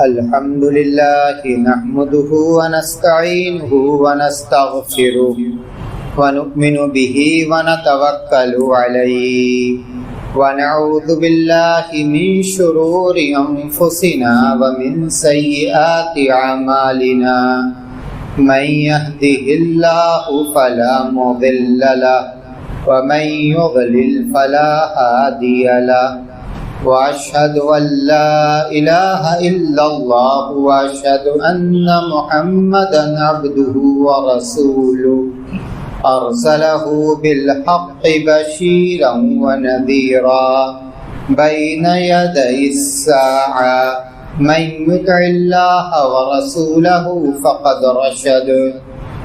الحمد لله نحمده ونستعينه ونستغفره ونؤمن به ونتوكل عليه ونعوذ بالله من شرور أنفسنا ومن سيئات أعمالنا من يهده الله فلا مضل له ومن يضلل فلا هادي له وأشهد أن لا إله إلا الله وأشهد أن محمدا عبده ورسوله أرسله بالحق بشيرا ونذيرا بين يدي الساعة من يطع الله ورسوله فقد رشد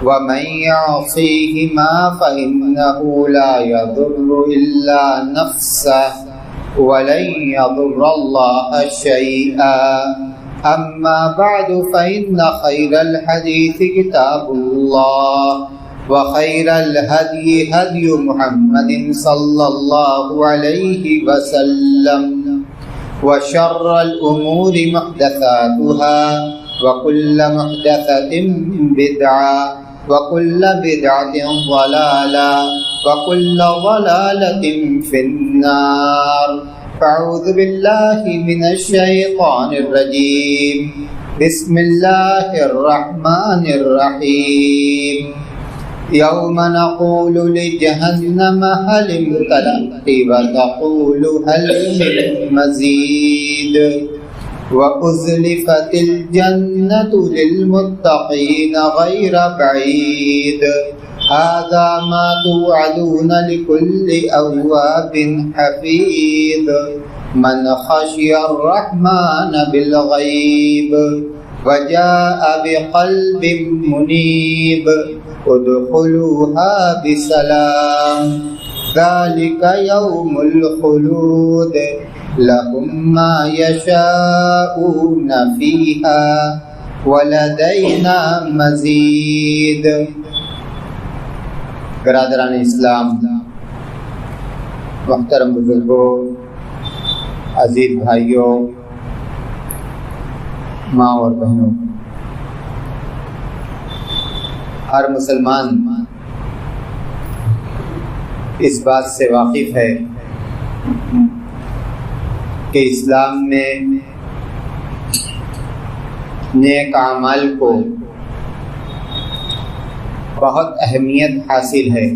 ومن يعصيهما فإنه لا يضر إلا نفسه ولن يضر الله شيئا أما بعد فإن خير الحديث كتاب الله وخير الهدي هدي محمد صلى الله عليه وسلم وشر الأمور محدثاتها وكل محدثة بدعة وكل بدعة ضلالة وكل ضلالة في النار فأعوذ بالله من الشيطان الرجيم بسم الله الرحمن الرحيم يوم نقول لجهنم هل امتلأت وتقول هل من مزيد وأزلفت الجنة للمتقين غير بعيد هذا ما توعدون لكل أواب حفيظ من خشي الرحمن بالغيب وجاء بقلب منيب ادخلوها بسلام ذلك يوم الخلود لهم ما يشاءون فيها ولدينا مزيد. برادران اسلام، محترم بزرگوں، عزیز بھائیوں، ماں اور بہنوں، ہر مسلمان اس بات سے واقف ہے کہ اسلام میں نیک اعمال کو بہت اہمیت حاصل ہے۔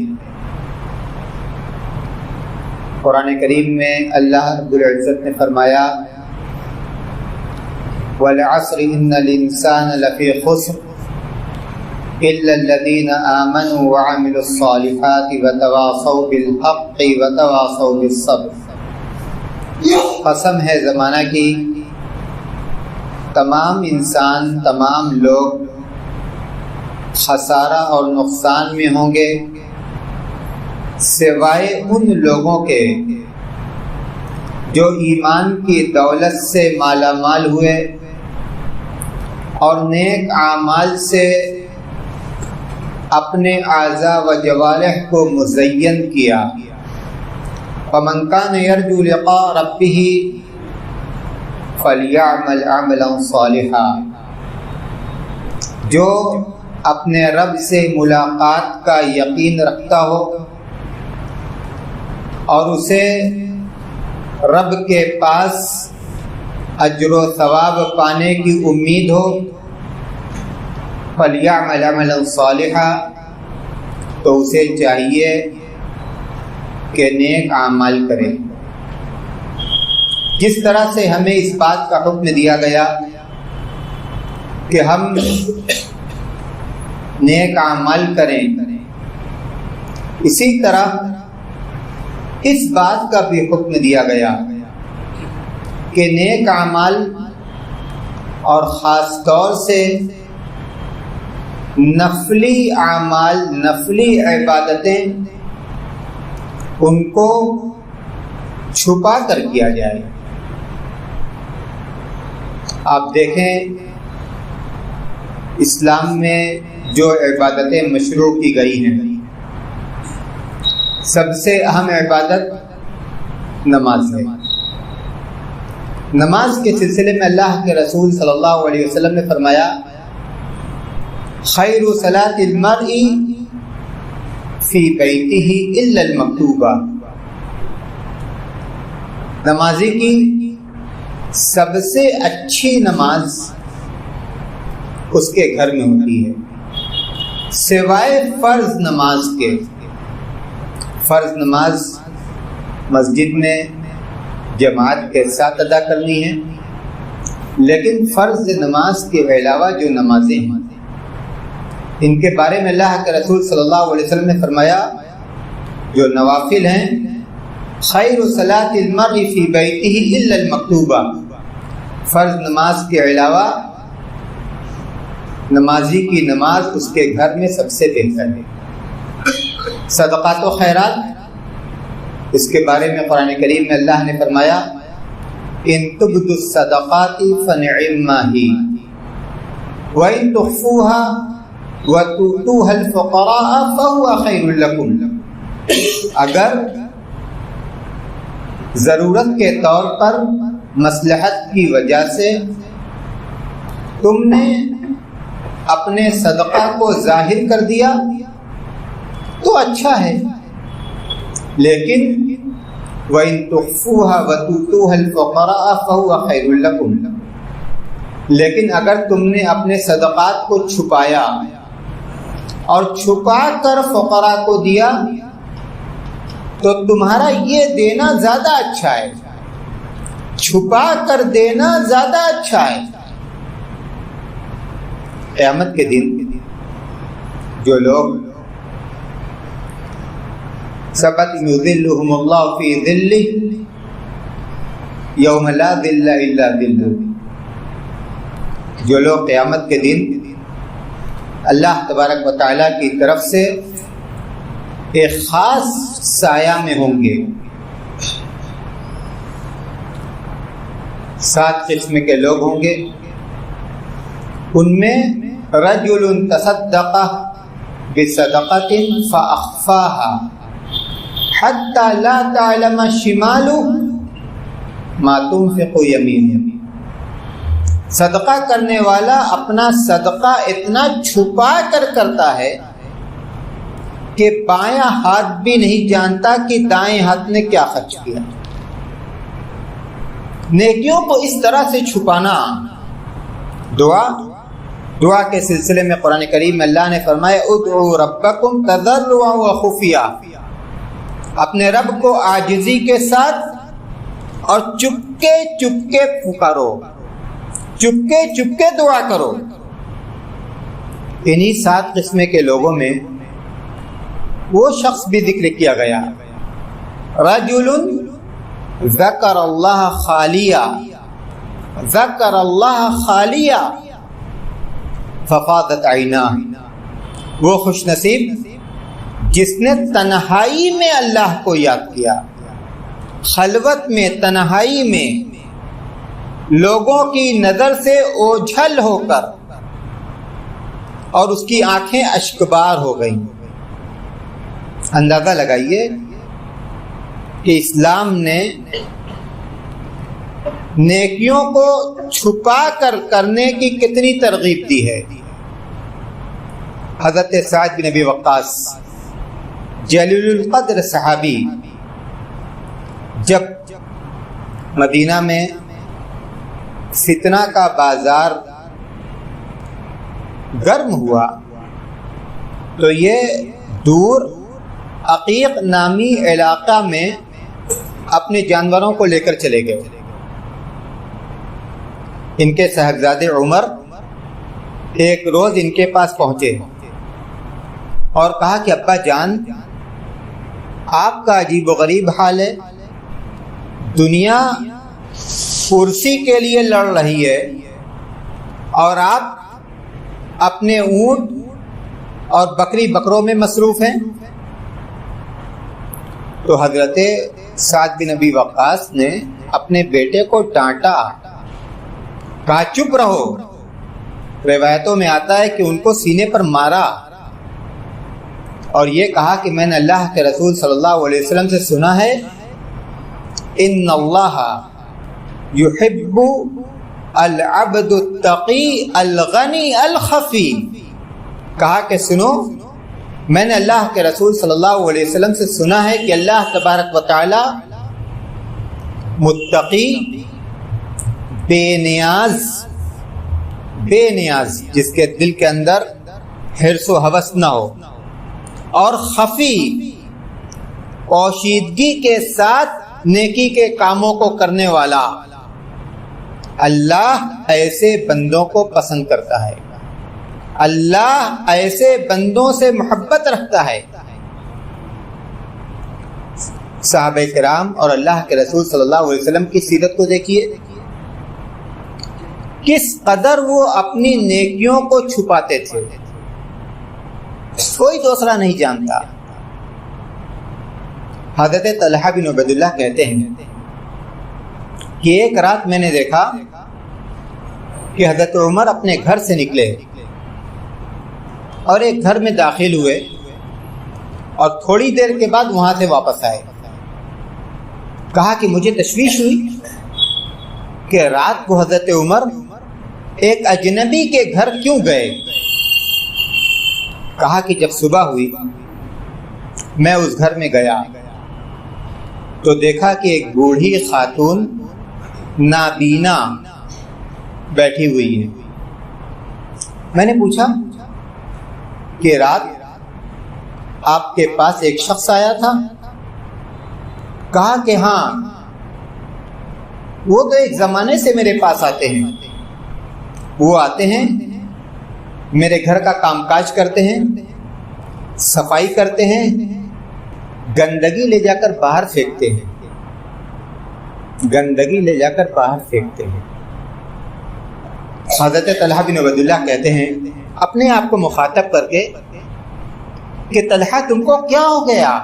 قرآن کریم میں اللہ رب العزت نے فرمایا وَالْعَصْرِ إِنَّ الْإِنسَانَ لَفِي خُسْرٍ إِلَّا الَّذِينَ آمَنُوا وَعَمِلُوا الصَّالِحَاتِ وَتَوَاصَوْا بِالْحَقِّ وَتَوَاصَوْا بِالصَّبْرِ۔ قسم ہے زمانہ کی، تمام انسان، تمام لوگ خسارہ اور نقصان میں ہوں گے سوائے ان لوگوں کے جو ایمان کی دولت سے مالا مال ہوئے اور نیک اعمال سے اپنے اعضاء و جوارح کو مزین کیا۔ فَمَنْ كَانَ يَرْجُو لِقَاءَ رَبِّهِ فَلْيَعْمَلْ عَمَلًا صَالِحًا۔ جو اپنے رب سے ملاقات کا یقین رکھتا ہو اور اسے رب کے پاس اجر و ثواب پانے کی امید ہو، فَلْيَعْمَلْ عَمَلًا صَالِحًا، تو اسے چاہیے کہ نیک اعمال کرے۔ جس طرح سے ہمیں اس بات کا حکم دیا گیا کہ ہم نیک اعمال کریں، اسی طرح اس بات کا بھی حکم دیا گیا کہ نیک اعمال اور خاص طور سے نفلی اعمال، نفلی عبادتیں، ان کو چھپا کر کیا جائے۔ آپ دیکھیں اسلام میں جو عبادتیں مشروع کی گئی ہیں، سب سے اہم عبادت نماز ہے۔ نماز کے سلسلے میں اللہ کے رسول صلی اللہ علیہ وسلم نے فرمایا خیر صلاۃ المرء فی بیتہ الا المکتوبہ، نمازی کی سب سے اچھی نماز اس کے گھر میں ہوتی ہے سوائے فرض نماز کے۔ فرض نماز مسجد میں جماعت کے ساتھ ادا کرنی ہے، لیکن فرض نماز کے علاوہ جو نمازیں ہیں ان کے بارے میں اللہ کے رسول صلی اللہ علیہ وسلم نے فرمایا جو نوافل ہیں خیر صلاۃ المرء فی بیتہ الا المکتوبہ، فرض نماز کے علاوہ نمازی کی نماز اس کے گھر میں سب سے بہتر ہے۔ صدقات و خیرات، اس کے بارے میں قرآن کریم میں اللہ نے فرمایا ان تبدوا الصدقات فنعما ہی وان تخفوها وتؤتوها الفقراء فهو خیر لکم، اگر ضرورت کے طور پر مصلحت کی وجہ سے تم نے اپنے صدقہ کو ظاہر کر دیا تو اچھا ہے، لیکن وَإِن تُخْفُوهَا وَتُؤْتُوهَا الْفُقَرَاءَ فَهُوَ خَيْرٌ لَكُمْ، لیکن اگر تم نے اپنے صدقات کو چھپایا اور چھپا کر فقراء کو دیا تو تمہارا یہ دینا زیادہ اچھا ہے، چھپا کر دینا زیادہ اچھا ہے۔ قیامت کے دن جو لوگ سبت یظلہم اللہ فی ظلہ یوم لا ظل الا ظلہ، جو لوگ قیامت کے دن اللہ تبارک و تعالیٰ کی طرف سے ایک خاص سایہ میں ہوں گے۔ 7 قسم کے لوگ ہوں گے، ان میں رجل تصدق بصدقۃ فاخفاها حتى لا تعلم شماله ما تنفق يمينه، صدقہ کرنے والا اپنا صدقہ اتنا چھپا کر کرتا ہے کہ بایاں ہاتھ بھی نہیں جانتا کہ دائیں ہاتھ نے کیا خرچ کیا۔ نیکیوں کو اس طرح سے چھپانا، دعا کے سلسلے میں قرآن کریم میں اللہ نے فرمایا ادعوا ربکم تضرعا وخفیا، اپنے رب کو عاجزی کے ساتھ اور چپکے چپکے پکارو، چپکے چپکے دعا کرو۔ انہی 7 قسم کے لوگوں میں وہ شخص بھی ذکر کیا گیا، رجل ذکر اللہ خالیہ، ذکر اللہ خالیہ ففاضت عیناہ، وہ خوش نصیب جس نے تنہائی میں اللہ کو یاد کیا، خلوت میں، تنہائی میں، لوگوں کی نظر سے اوجھل ہو کر، اور اس کی آنکھیں اشکبار ہو گئیں۔ اندازہ لگائیے کہ اسلام نے نیکیوں کو چھپا کر کرنے کی کتنی ترغیب دی ہے۔ حضرت سعد بن ابی وقاص جلیل القدر صحابی جب مدینہ میں فتنہ کا بازار گرم ہوا تو یہ دور عقیق نامی علاقہ میں اپنے جانوروں کو لے کر چلے گئے۔ ان کے صاحبزادے عمر ایک روز ان کے پاس پہنچے اور کہا کہ ابا جان، آپ کا عجیب و غریب حال ہے، دنیا کرسی کے لیے لڑ رہی ہے اور آپ اپنے اونٹ اور بکری بکروں میں مصروف ہیں۔ تو حضرت سعد بن ابی وقاص نے اپنے بیٹے کو ڈانٹا، کہا چپ رہو۔ روایتوں میں آتا ہے کہ ان کو سینے پر مارا اور یہ کہا کہ میں نے اللہ کے رسول صلی اللہ علیہ وسلم سے سنا ہے ان اللہ یحب العبد التقی الغنی الخفی. کہا کہ سنو، میں نے اللہ کے رسول صلی اللہ علیہ وسلم سے سنا ہے کہ اللہ تبارک و تعالی متقی، بے نیاز جس کے دل کے اندر حرص و ہوس نہ ہو، اور خفی، پوشیدگی کے ساتھ نیکی کے کاموں کو کرنے والا، اللہ ایسے بندوں کو پسند کرتا ہے، اللہ ایسے بندوں سے محبت رکھتا ہے. صحابہ کرام اور اللہ کے رسول صلی اللہ علیہ وسلم کی سیرت کو دیکھیے، کس قدر وہ اپنی نیکیوں کو چھپاتے تھے، کوئی دوسرا نہیں جانتا. حضرت طلحہ بن عبید اللہ کہتے ہیں کہ ایک رات میں نے دیکھا کہ حضرت عمر اپنے گھر سے نکلے اور ایک گھر میں داخل ہوئے اور تھوڑی دیر کے بعد وہاں سے واپس آئے. کہا کہ مجھے تشویش ہوئی کہ رات کو حضرت عمر ایک اجنبی کے گھر کیوں گئے. کہا کہ جب صبح ہوئی میں اس گھر میں گیا تو دیکھا کہ ایک بوڑھی خاتون نابینا بیٹھی ہوئی ہے. میں نے پوچھا کہ رات آپ کے پاس ایک شخص آیا تھا. کہا کہ ہاں، وہ تو ایک زمانے سے میرے پاس آتے ہیں، وہ آتے ہیں میرے گھر کا کام کاج کرتے ہیں، صفائی کرتے ہیں، گندگی لے جا کر باہر پھینکتے ہیں، گندگی لے جا کر باہر پھینکتے ہیں. حضرت طلحہ بن عبید اللہ کہتے ہیں اپنے آپ کو مخاطب کر کے کہ طلحہ تم کو کیا ہو گیا،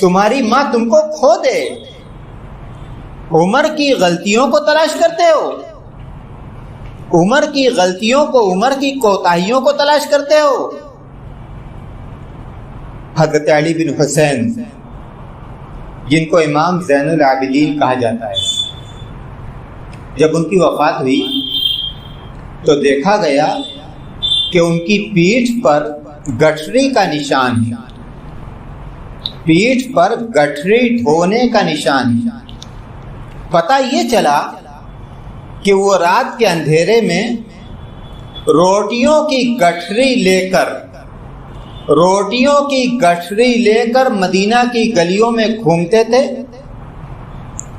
تمہاری ماں تم کو کھو دے، عمر کی غلطیوں کو تلاش کرتے ہو، عمر کی غلطیوں کو، عمر کی کوتاہیوں کو تلاش کرتے ہو. حضرت علی بن حسین جن کو امام زین العابدین کہا جاتا ہے، جب ان کی وفات ہوئی تو دیکھا گیا کہ ان کی پیٹھ پر گٹھری کا نشان ہے، پیٹھ پر گٹھری ڈھونے کا نشان ہے. پتہ یہ چلا کہ وہ رات کے اندھیرے میں روٹیوں کی گٹھری لے کر مدینہ کی گلیوں میں گھومتے تھے.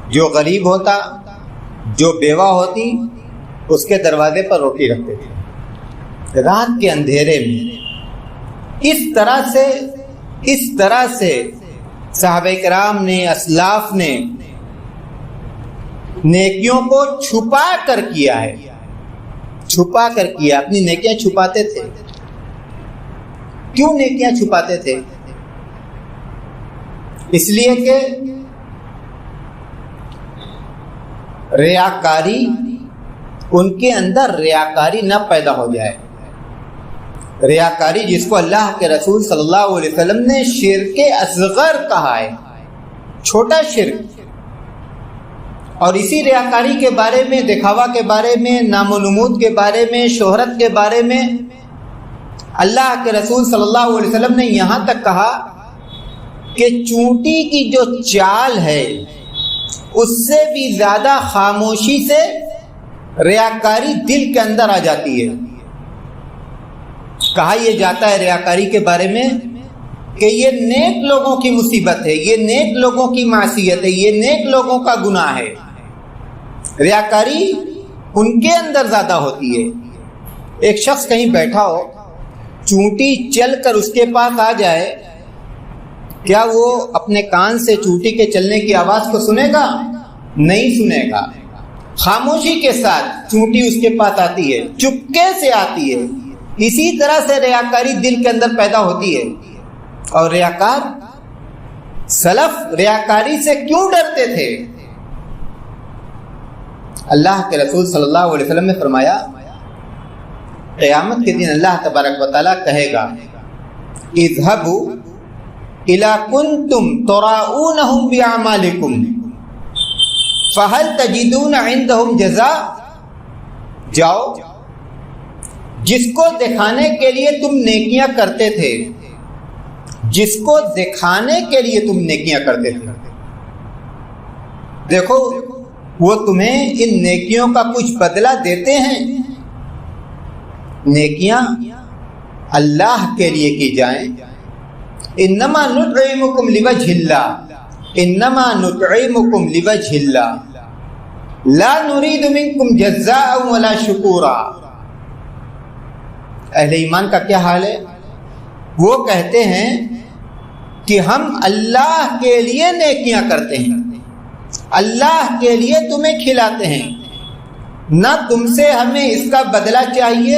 جو غریب ہوتا، جو بیوہ ہوتی، اس کے دروازے پر روٹی رکھتے تھے رات کے اندھیرے میں. اس طرح سے صحابہ کرام نے، اسلاف نے نیکیوں کو چھپا کر کیا ہے، چھپا کر کیا. اپنی نیکیاں چھپاتے تھے. کیوں نیکیاں چھپاتے تھے؟ اس لیے کہ ریاکاری، ان کے اندر ریاکاری نہ پیدا ہو جائے. ریاکاری جس کو اللہ کے رسول صلی اللہ علیہ وسلم نے شرک اصغر کہا ہے، چھوٹا شرک. اور اسی ریاکاری کے بارے میں، دکھاوا کے بارے میں، نام و نمود کے بارے میں، شہرت کے بارے میں اللہ کے رسول صلی اللہ علیہ وسلم نے یہاں تک کہا کہ چونٹی کی جو چال ہے اس سے بھی زیادہ خاموشی سے ریاکاری دل کے اندر آ جاتی ہے. کہا یہ جاتا ہے ریاکاری کے بارے میں کہ یہ نیک لوگوں کی مصیبت ہے، یہ نیک لوگوں کی معصیت ہے، یہ نیک لوگوں کا گناہ ہے. ریاکاری ان کے اندر زیادہ ہوتی ہے. ایک شخص کہیں بیٹھا ہو، چونٹی چل کر اس کے پاس آ جائے، کیا وہ اپنے کان سے چونٹی کے چلنے کی آواز کو سنے گا؟ نہیں سنے گا. خاموشی کے ساتھ چونٹی اس کے پاس آتی ہے، چپکے سے آتی ہے. اسی طرح سے ریاکاری دل کے اندر پیدا ہوتی ہے. اور ریاکار سلف ریاکاری سے کیوں ڈرتے تھے؟ اللہ کے رسول صلی اللہ علیہ وسلم نے فرمایا قیامت کے دن اللہ تبارک و تعالیٰ کہے گا اذهبوا اذا كنتم تراؤونهم باعمالكم فہل تجدون عندہم جزاء، جاؤ جس کو دکھانے کے لیے تم نیکیاں کرتے تھے، جس کو دکھانے کے لیے تم نیکیاں کرتے تھے، دیکھو وہ تمہیں ان نیکیوں کا کچھ بدلہ دیتے ہیں۔ نیکیاں اللہ کے لیے کی جائیں۔ انما نطعمکم لوجہ اللہ، انما نطعمکم لوجہ اللہ لا نرید منکم جزاء ولا شکورا۔ اہل ایمان کا کیا حال ہے؟ وہ کہتے ہیں کہ ہم اللہ کے لیے نیکیاں کرتے ہیں، اللہ کے لیے تمہیں کھلاتے ہیں، نہ تم سے ہمیں اس کا بدلہ چاہیے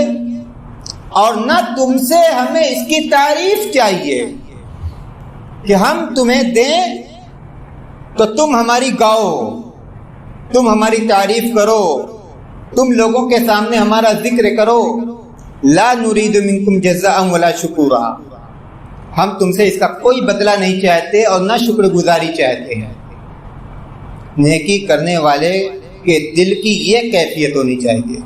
اور نہ تم سے ہمیں اس کی تعریف چاہیے کہ ہم تمہیں دیں تو تم ہماری گاؤ، تم ہماری تعریف کرو، تم لوگوں کے سامنے ہمارا ذکر کرو۔ لا نرید منکم جزاء ولا شکورا، ہم تم سے اس کا کوئی بدلہ نہیں چاہتے اور نہ شکر گزاری چاہتے ہیں۔ نیکی کرنے والے کے دل کی یہ کیفیت ہونی چاہیے۔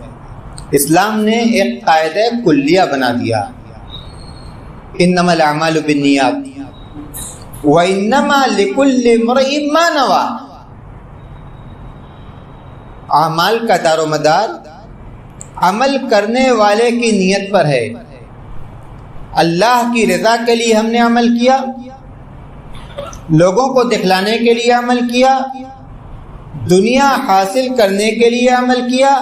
اسلام نے ایک قاعدہ کلیہ بنا دیا، انما الاعمال بالنیات وانما لکل امرئ ما نوی۔ اعمال کا دار و مدار عمل کرنے والے کی نیت پر ہے۔ اللہ کی رضا کے لیے ہم نے عمل کیا، لوگوں کو دکھلانے کے لیے عمل کیا، دنیا حاصل کرنے کے لیے عمل کیا،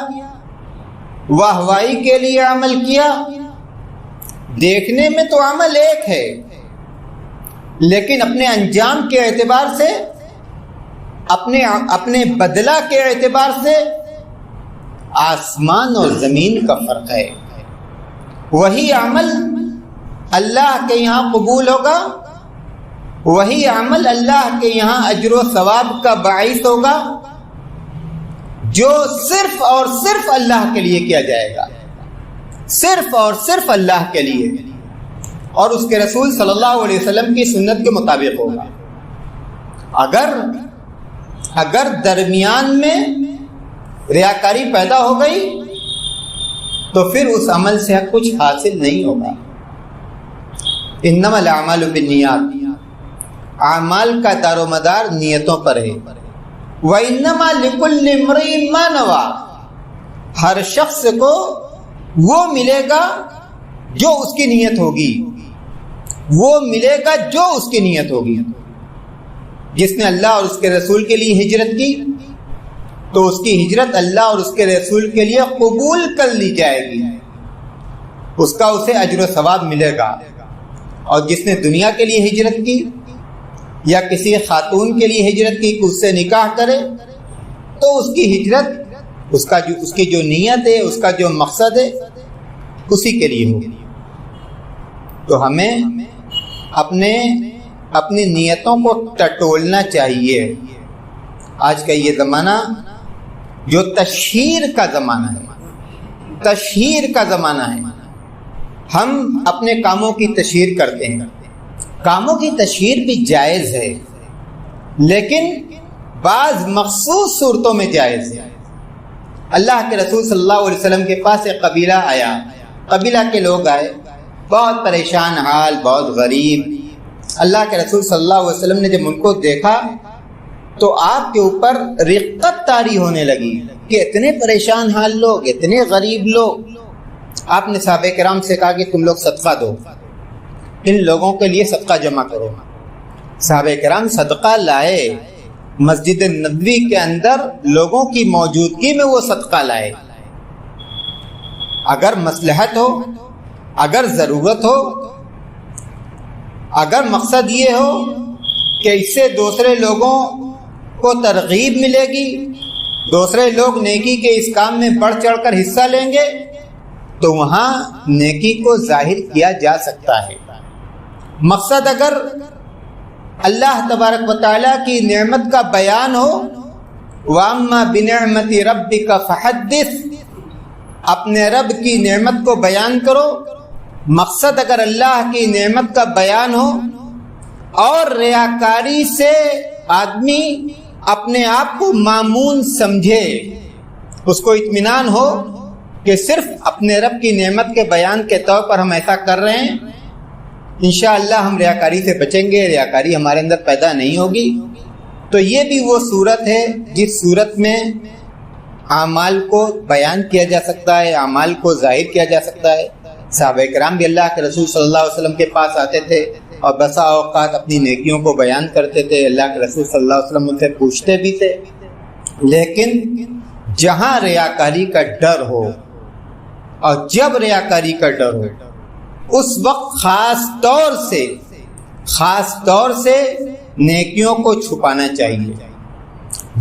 واہوائی کے لیے عمل کیا۔ دیکھنے میں تو عمل ایک ہے، لیکن اپنے انجام کے اعتبار سے، اپنے بدلہ کے اعتبار سے آسمان اور زمین کا فرق ہے۔ وہی عمل اللہ کے یہاں قبول ہوگا، وہی عمل اللہ کے یہاں اجر و ثواب کا باعث ہوگا جو صرف اور صرف اللہ کے لیے کیا جائے گا، صرف اور صرف اللہ کے لیے اور اس کے رسول صلی اللہ علیہ وسلم کی سنت کے مطابق ہوگا۔ اگر درمیان میں ریاکاری پیدا ہو گئی تو پھر اس عمل سے کچھ حاصل نہیں ہوگا۔ انما الاعمال بالنیات، اعمال کا دار و مدار نیتوں پر ہے۔ وانما لکل امرئ ما نوی، ہر شخص کو وہ ملے گا جو اس کی نیت ہوگی، وہ ملے گا جو اس کی نیت ہوگی۔ جس نے اللہ اور اس کے رسول کے لیے ہجرت کی تو اس کی ہجرت اللہ اور اس کے رسول کے لیے قبول کر لی جائے گی، اس کا اسے اجر و ثواب ملے گا۔ اور جس نے دنیا کے لیے ہجرت کی یا کسی خاتون کے لیے ہجرت کی کہ اس سے نکاح کرے تو اس کی ہجرت اس کی جو نیت ہے، اس کا جو مقصد ہے، اسی کے لیے ہوگی۔ تو ہمیں اپنی نیتوں کو ٹٹولنا چاہیے۔ آج کا یہ زمانہ جو تشہیر کا زمانہ ہے، تشہیر کا زمانہ ہے، ہم اپنے کاموں کی تشہیر کرتے ہیں۔ کاموں کی تشہیر بھی جائز ہے، لیکن بعض مخصوص صورتوں میں جائز ہے۔ اللہ کے رسول صلی اللہ علیہ وسلم کے پاس ایک قبیلہ آیا، قبیلہ کے لوگ آئے، بہت پریشان حال، بہت غریب۔ اللہ کے رسول صلی اللہ علیہ وسلم نے جب ان کو دیکھا تو آپ کے اوپر رقت طاری ہونے لگی کہ اتنے پریشان حال لوگ، اتنے غریب لوگ۔ آپ نے صحابہ کرام سے کہا کہ تم لوگ صدقہ دو، ان لوگوں کے لیے صدقہ جمع کرو۔ صحابہ کرام صدقہ لائے، مسجد نبوی کے اندر لوگوں کی موجودگی میں وہ صدقہ لائے۔ اگر مصلحت ہو، اگر ضرورت ہو، اگر مقصد یہ ہو کہ اس سے دوسرے لوگوں کو ترغیب ملے گی، دوسرے لوگ نیکی کے اس کام میں بڑھ چڑھ کر حصہ لیں گے، تو وہاں نیکی کو ظاہر کیا جا سکتا ہے۔ مقصد اگر اللہ تبارک و تعالیٰ کی نعمت کا بیان ہو، وَأَمَّا بِنِعْمَةِ رَبِّكَ فَحَدِّثْ، اپنے رب کی نعمت کو بیان کرو۔ مقصد اگر اللہ کی نعمت کا بیان ہو اور ریاکاری سے آدمی اپنے آپ کو معمون سمجھے، اس کو اطمینان ہو کہ صرف اپنے رب کی نعمت کے بیان کے طور پر ہم ایسا کر رہے ہیں، انشاءاللہ ہم ریاکاری سے بچیں گے، ریاکاری ہمارے اندر پیدا نہیں ہوگی۔ تو یہ بھی وہ صورت ہے جس صورت میں اعمال کو بیان کیا جا سکتا ہے، اعمال کو ظاہر کیا جا سکتا ہے۔ صحابہ کرام بھی اللہ کے رسول صلی اللہ علیہ وسلم کے پاس آتے تھے اور بسا اوقات اپنی نیکیوں کو بیان کرتے تھے، اللہ کے رسول صلی اللہ علیہ وسلم ان سے پوچھتے بھی تھے۔ لیکن جہاں ریاکاری کا ڈر ہو، اور جب ریاکاری کا ڈر ہو، اس وقت خاص طور سے نیکیوں کو چھپانا چاہیے۔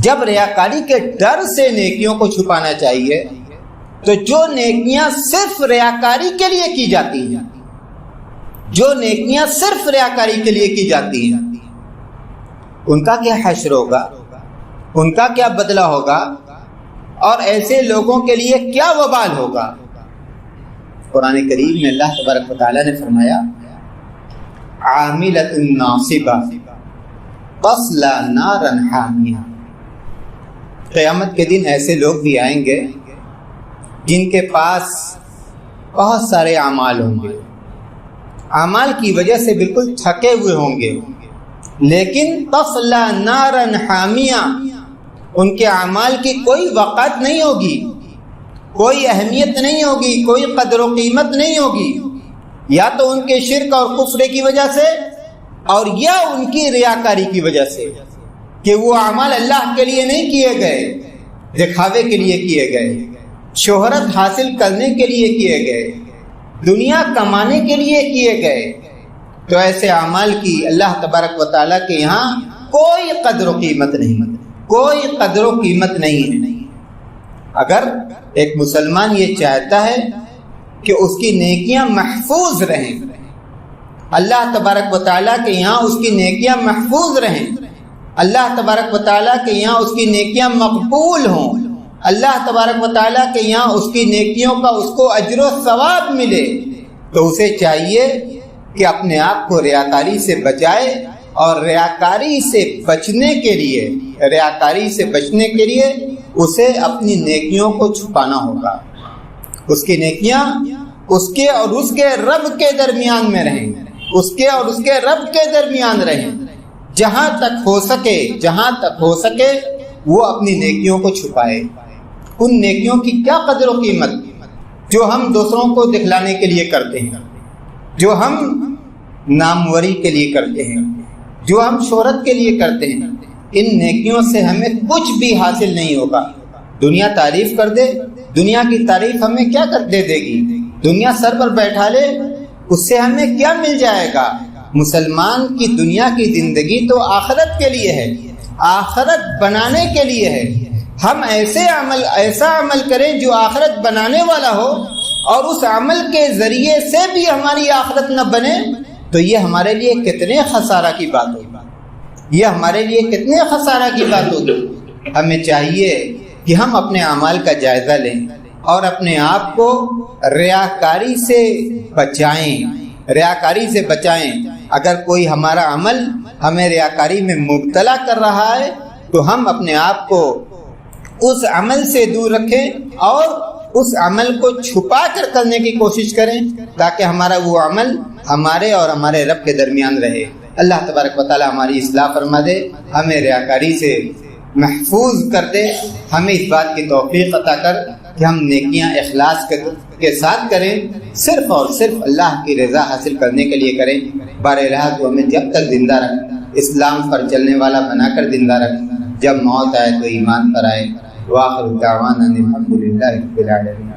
جب ریاکاری کے ڈر سے نیکیوں کو چھپانا چاہیے، تو جو نیکیاں صرف ریاکاری کے لیے کی جاتی ہیں، جو نیکیاں صرف ریاکاری کے لیے کی جاتی ہیں، ان کا کیا حشر ہوگا، ان کا کیا بدلہ ہوگا، اور ایسے لوگوں کے لیے کیا وبال ہوگا۔ قرآن کریم میں اللہ تبارک و تعالیٰ نے فرمایا عاملۃ ناصبہ تصلی نارا حامیہ۔ قیامت کے دن ایسے لوگ بھی آئیں گے جن کے پاس بہت سارے اعمال ہوں گے، اعمال کی وجہ سے بالکل تھکے ہوئے ہوں گے، لیکن تصلی نارا حامیہ، ان کے اعمال کی کوئی وقت نہیں ہوگی، کوئی اہمیت نہیں ہوگی، کوئی قدر و قیمت نہیں ہوگی، یا تو ان کے شرک اور کفر کی وجہ سے، اور یا ان کی ریاکاری کی وجہ سے، کہ وہ اعمال اللہ کے لیے نہیں کیے گئے، دکھاوے کے لیے کیے گئے، شہرت حاصل کرنے کے لیے کیے گئے، دنیا کمانے کے لیے کیے گئے۔ تو ایسے اعمال کی اللہ تبارک و تعالیٰ کے یہاں کوئی قدر و قیمت نہیں، کوئی قدر و قیمت نہیں ہے۔ اگر ایک مسلمان یہ چاہتا ہے کہ اس کی نیکیاں محفوظ رہیں، اللہ تبارک و تعالیٰ کے یہاں اس کی نیکیاں محفوظ رہیں، اللہ تبارک و تعالیٰ کے یہاں اس کی نیکیاں مقبول ہوں، اللہ تبارک و تعالیٰ کے یہاں اس کی نیکیوں کا اس کو اجر و ثواب ملے، تو اسے چاہیے کہ اپنے آپ کو ریاکاری سے بچائے، اور ریاکاری سے بچنے کے لیے اسے اپنی نیکیوں کو چھپانا ہوگا۔ اس کی نیکیاں اس کے اور اس کے رب کے درمیان میں رہیں، اس کے اور اس کے رب کے درمیان رہیں۔ جہاں تک ہو سکے وہ اپنی نیکیوں کو چھپائے۔ ان نیکیوں کی کیا قدر و قیمت جو ہم دوسروں کو دکھلانے کے لیے کرتے ہیں، جو ہم ناموری کے لیے کرتے ہیں، جو ہم شہرت کے لیے کرتے ہیں، ان نیکیوں سے ہمیں کچھ بھی حاصل نہیں ہوگا۔ دنیا تعریف کر دے، دنیا کی تعریف ہمیں کیا کر دے گی، دنیا سر پر بیٹھا لے، اس سے ہمیں کیا مل جائے گا۔ مسلمان کی دنیا کی زندگی تو آخرت کے لیے ہے، آخرت بنانے کے لیے ہے۔ ہم ایسا عمل کریں جو آخرت بنانے والا ہو، اور اس عمل کے ذریعے سے بھی ہماری آخرت نہ بنے، تو یہ ہمارے لیے کتنے خسارہ کی بات ہوگی، یہ ہمارے لیے کتنے خسارہ کی بات ہوگی۔ ہمیں چاہیے کہ ہم اپنے اعمال کا جائزہ لیں اور اپنے آپ کو ریاکاری سے بچائیں۔ اگر کوئی ہمارا عمل ہمیں ریاکاری میں مبتلا کر رہا ہے تو ہم اپنے آپ کو اس عمل سے دور رکھیں اور اس عمل کو چھپا کر کرنے کی کوشش کریں، تاکہ ہمارا وہ عمل ہمارے اور ہمارے رب کے درمیان رہے۔ اللہ تبارک و تعالی ہماری اصلاح فرما دے، ہمیں ریاکاری سے محفوظ کر دے، ہمیں اس بات کی توفیق عطا کر کہ ہم نیکیاں اخلاص کے ساتھ کریں، صرف اور صرف اللہ کی رضا حاصل کرنے کے لیے کریں۔ بارہا تو ہمیں جب تک زندہ رکھ، اسلام پر چلنے والا بنا کر زندہ رکھ، جب موت آئے تو ایمان پر آئے۔ وآخر دعوانا الحمد للہ رب العالمین۔